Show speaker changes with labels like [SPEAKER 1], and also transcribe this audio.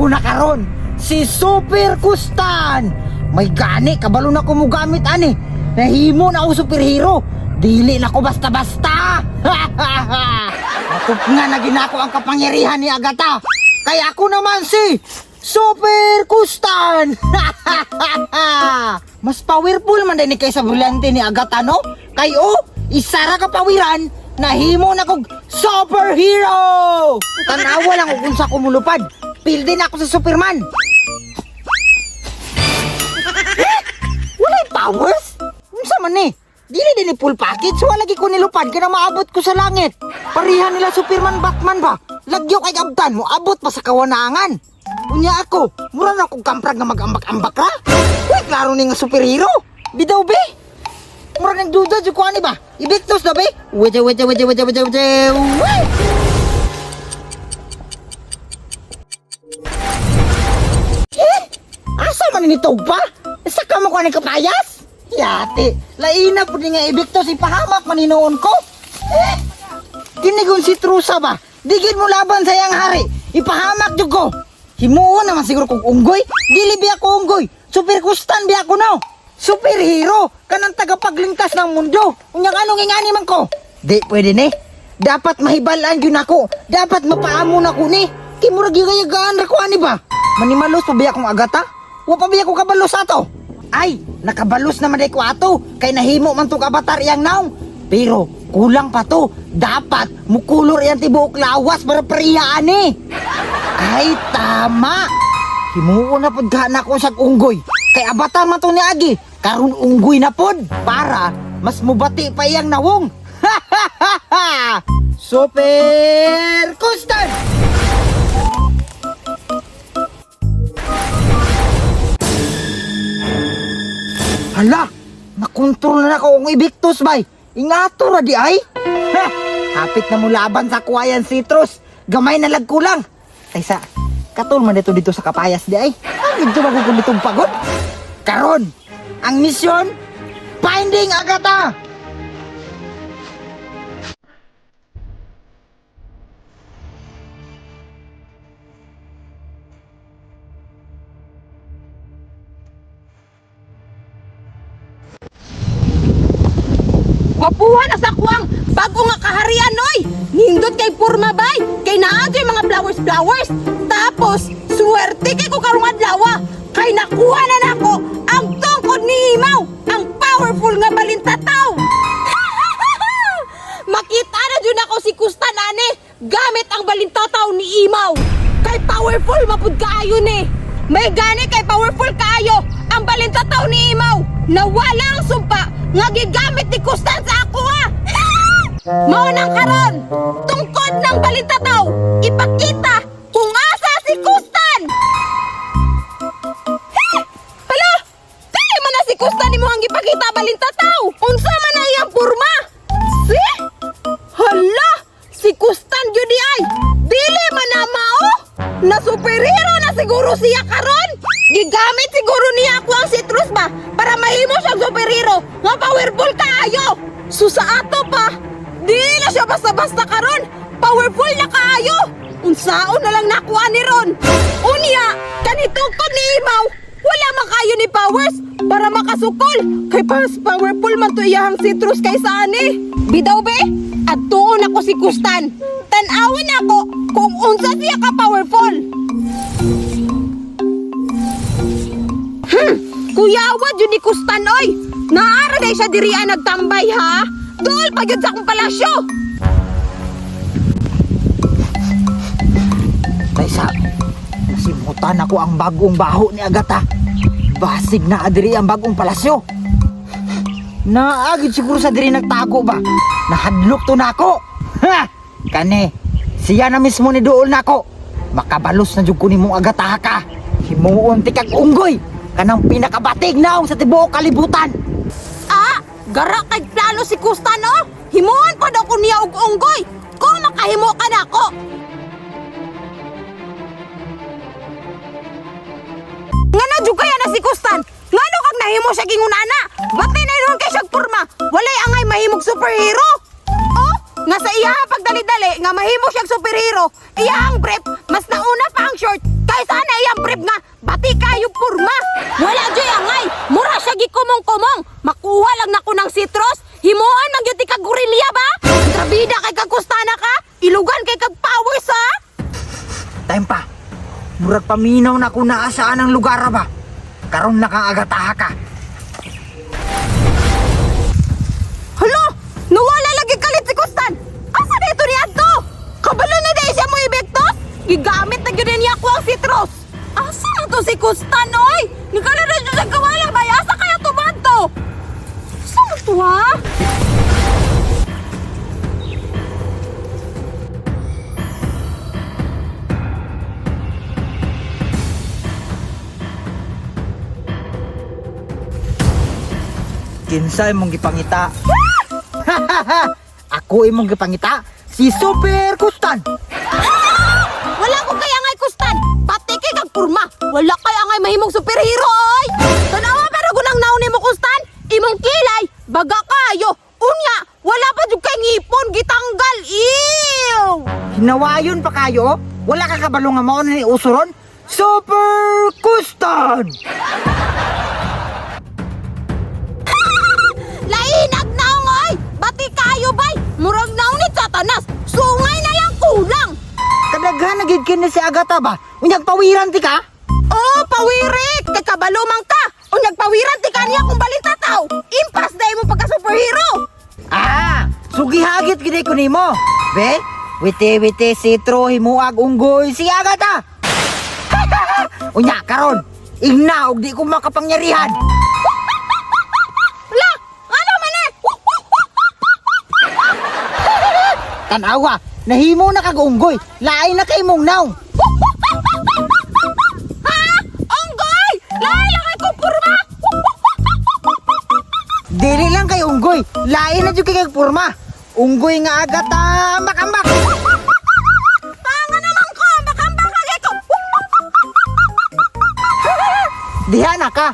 [SPEAKER 1] Ako na karon, si Super Kustan. May gani, kabalo na ko mo gamit ani. Nahimo na ako superhero. Dili na ko basta-basta. Matut nga na ginako ang kapangyarihan ni Agatha. Kaya ako naman si Super Kustan. Mas powerful man din kaysa bulante ni Agatha, no? Kayo, isara ka pawiran, nahimo na kog superhero. Tanawa lang kung sa kumulupad. Pildi na ako sa Superman. Walay powers? Unsa man ni? Dili din ni full package, wala lagi ko nilupad kaya maabot ko sa langit. Parihan nila Superman, Batman ba? Lagyo kay abdan mo, abot pa sa kawanangan. Unya ako, mura na akong kamprag na mag-ambak-ambak ra. Uy, klaro ni nga superhero. Bidaw be? Mura nang duda dyan ko ani ba? Ibiktos na be? Waja. Asa man nito pa? Saka mo ko ani kapayas? Yate, laina po nga ibiktos ipahamak maninoon ko. Dinigon si Trusa ba? Digid mo laban sa yang hari. Ipahamak jud ko. Himuon naman siguro kong unggoy. Dili biya ko unggoy. Super Kustan biya ko no. Superhero. Kanang tagapagligtas ng mundo. Unyang anong ingani man ko. Di pwede ni. Dapat mahibalaan yun ako. Dapat mapaamon ako ni. Kimurag yung kayagaan ra ko ani ba? Manimalos pa biya kong Agatha? Wa pa biya ko kabalos ato? Ay, nakabalos naman day ko ato. Kay nahimo man tong avatar iyang naong. Pero kulang pa to. Dapat mukulor yan tibuok lawas para parihaan eh. Ay, tama. Himuon na pod gana ko sa unggoy. Kay avatar man to ni Agi. Karon unggoy na pod. Para mas mubati pa iyang nawong. Super Kustan! Hala, nakontrol na ako ang ibiktos bay. Ingato na di ay. Ha, hapit na mo laban sa kuwayan citrus. Gamay na lagkulang. Kaysa, katol man dito sa kapayas di ay. Dito magugul ditong pagod. Karon, ang misyon, Finding Agatha!
[SPEAKER 2] Mapuha na sa kuwang bago nga kaharian, oy! Nindot kay Purma bay, kay naadyo mga flowers. Tapos, suwerte kay ko karong adlaw, kay nakuha na nako ang tungkod ni Imaw, ang powerful nga balintataw. Makita na dyan ako si Kustan ane, gamit ang balintataw ni Imaw. Kay powerful mapud kaayo ni. May gani kay powerful kaayo ang balintataw ni Imaw na walang sumpa nga gigamit ni Kustan sa ako ha. Mao nang karon, tungkod ng balintataw, ipakita kung asa si Kustan. Hala, dili man na si Kustan imo ang ipakita balintataw. Unsa man na iyang porma? Si? Hala, si Kustan gyud ay. Dili man na mao. Na superhero na siguro siya karon. Gigamit siguro niya ako ang citrus ba para mahimo siyang superhero nga powerful kaayo. Sa ato pa, di na siya basta-basta karon. Powerful na kaayo. Unsaon na lang nakuha ni Ron. Unya, kanitungkod ni Imaw, wala man kayo ni powers para makasukol. Kay pas powerful man to iyang citrus kaysa ani. Bidaw be, at tuon ako si Kustan. Tan-awin ako kung unsa siya ka powerful. Kuyawa dyan ni Kustan, oy! Naara day siya dirian nagtambay, ha? Dool pa yun sa akong palasyo!
[SPEAKER 1] Kaysa, nasimutan ako ang bagong baho ni Agatha. Basig na adiri ang bagong palasyo. Naagid siguro sa diri nagtago ba? Nahadlok to na ako. Ha! Kani, siya na mismo ni dool na ako. Makabalos na jud ko nimong Agatha ka. Himuon ti kag unggoy. Kanang pinakabatig naong sa tibuok kalibutan.
[SPEAKER 2] Ah! Gara kay plano si Kustan, oh! Himuan pa daw ko niya og unggoy! Kung makahimo ka na ako! Nga na dyan kaya na si Kustan! Ngano kag nahimo siya gingunana? Ba't na yun kay siyag porma? Walay angay mahimog superhero! Oh! Nga sa iya pagdali-dali nga mahimo siyang superhero, iya ang brief, mas nauna pa ang short, kay Sugay sana iyang brief nga, bati kayo purma. Wala joy angay, mura siya gikumong-kumong. Makuha lang nako ng citrus, himuan man gyud ti kag gorilya ba? Trabida kay kag kustana ka, ilugan kay kag pawis ha.
[SPEAKER 1] Time pa. Murag paminaw na kung naasaan ang lugar ba. Karon nakaagataha ka.
[SPEAKER 2] Hala, nawala lagi kalit si Kustan. Asa dito niya to? Kabalo na dahil siya mo ibektos? Gigamit na gyud niya ako ang citrus. Asa na to si Kustan oy? Nikala na siya sa kawala bay, asa kaya to ba to? Saan to ha?
[SPEAKER 1] Kinsay mong gipangita? Ako imong gipangita, si Super Kustan.
[SPEAKER 2] Wala ko kaya ngay Kustan. Pati kay kag purma. Wala kaya ngay mahimong superhero oy. Tanawa pero gulang nauni mo Kustan. Imong kilay, baga kayo. Unya, wala pa jud kay ngipon gitanggal. Ew!
[SPEAKER 1] Hinawayon pa kayo? Wala ka kabalo nga mao ni usuron? Super Kustan!
[SPEAKER 2] Lainag naong oy! Bati kayo bay! Murag naunit satanas! Sungay na lang kulang!
[SPEAKER 1] Kadaghan na gid kini si Agata ba? Unyag pawiran ti ka?
[SPEAKER 2] Oh, pawirik! Kay kabalo man ka! Unyag pawiran ti kaniya kung balintataw! Impas na mo pagka-superhero!
[SPEAKER 1] Ah, sugihagit gid ko nimo. Be, witi-witi sitro himuag unggoy si Agata. Unya karon, igna og di ko makapangyarihan.
[SPEAKER 2] Wala! Ano man eh?
[SPEAKER 1] Tanawa, nahimo na kag unggoy. Laay na kay mong naw.
[SPEAKER 2] Ha? Onggoy! Lahi lang kay kupurma!
[SPEAKER 1] Dili lang kay unggoy. Laay na jud kay kag porma. Unggoy nga Agata, makambak.
[SPEAKER 2] Tanga naman ko! Makambang kagay ko!
[SPEAKER 1] Diha na ka.